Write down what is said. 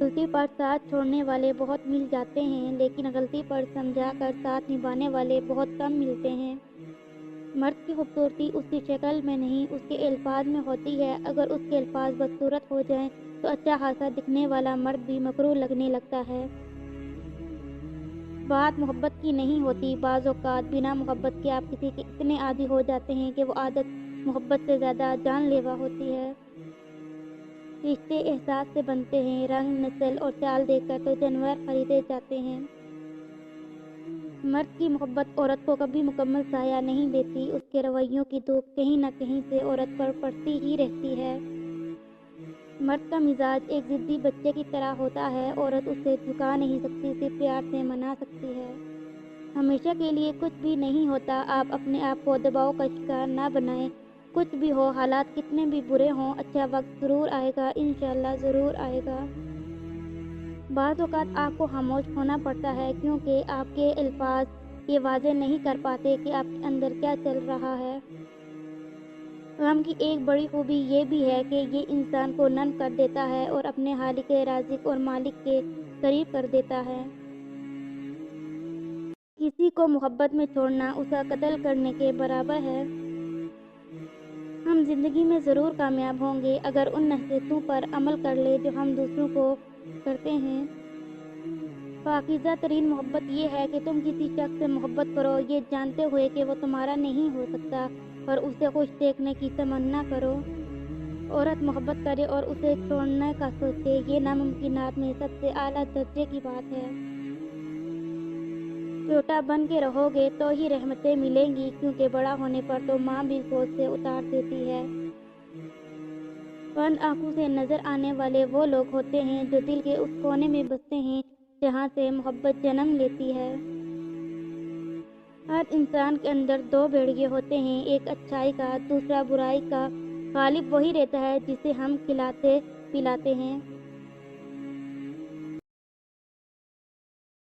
غلطی پر ساتھ چھوڑنے والے بہت مل جاتے ہیں، لیکن غلطی پر سمجھا کر ساتھ نبھانے والے بہت کم ملتے ہیں۔ مرد کی خوبصورتی اس کی شکل میں نہیں، اس کے الفاظ میں ہوتی ہے۔ اگر اس کے الفاظ بدصورت ہو جائیں تو اچھا خاصا دکھنے والا مرد بھی مکروہ لگنے لگتا ہے۔ بات محبت کی نہیں ہوتی، بعض اوقات بنا محبت کے آپ کسی کے اتنے عادی ہو جاتے ہیں کہ وہ عادت محبت سے زیادہ جان لیوا ہوتی ہے۔ رشتے احساس سے بنتے ہیں، رنگ، نسل اور چال دیکھ کر تو جانور خریدے جاتے ہیں۔ مرد کی محبت عورت کو کبھی مکمل سایہ نہیں دیتی، اس کے رویوں کی دھوپ کہیں نہ کہیں سے عورت پر پڑتی ہی رہتی ہے۔ مرد کا مزاج ایک ضدی بچے کی طرح ہوتا ہے، عورت اسے جھکا نہیں سکتی، صرف پیار سے منا سکتی ہے۔ ہمیشہ کے لیے کچھ بھی نہیں ہوتا، آپ اپنے آپ کو دباؤ کا شکار نہ بنائیں۔ کچھ بھی ہو، حالات کتنے بھی برے ہوں، اچھا وقت ضرور آئے گا، انشاءاللہ ضرور آئے گا۔ بعض اوقات آپ کو خاموش ہونا پڑتا ہے کیونکہ آپ کے الفاظ یہ واضح نہیں کر پاتے کہ آپ کے اندر کیا چل رہا ہے۔ غم کی ایک بڑی خوبی یہ بھی ہے کہ یہ انسان کو نرم کر دیتا ہے اور اپنے خالق رازق اور مالک کے قریب کر دیتا ہے۔ کسی کو محبت میں چھوڑنا اسے قتل کرنے کے برابر ہے۔ ہم زندگی میں ضرور کامیاب ہوں گے اگر ان نصیحتوں پر عمل کر لیں جو ہم دوسروں کو کرتے ہیں۔ پاکیزہ ترین محبت یہ ہے کہ تم کسی شخص سے محبت کرو یہ جانتے ہوئے کہ وہ تمہارا نہیں ہو سکتا، پر اسے خوش دیکھنے کی تمنا کرو۔ عورت محبت کرے اور اسے چھوڑنے کا سوچے، یہ ناممکنات میں سب سے اعلیٰ درجے کی بات ہے۔ چھوٹا بن کے رہو گے تو ہی رحمتیں ملیں گی، کیونکہ بڑا ہونے پر تو ماں بھی گود سے اتار دیتی ہے۔ بند آنکھوں سے نظر آنے والے وہ لوگ ہوتے ہیں جو دل کے اس کونے میں بستے ہیں جہاں سے محبت جنم لیتی ہے۔ ہر انسان کے اندر دو بھیڑیے ہوتے ہیں، ایک اچھائی کا، دوسرا برائی کا۔ غالب وہی رہتا ہے جسے ہم کھلاتے پلاتے ہیں۔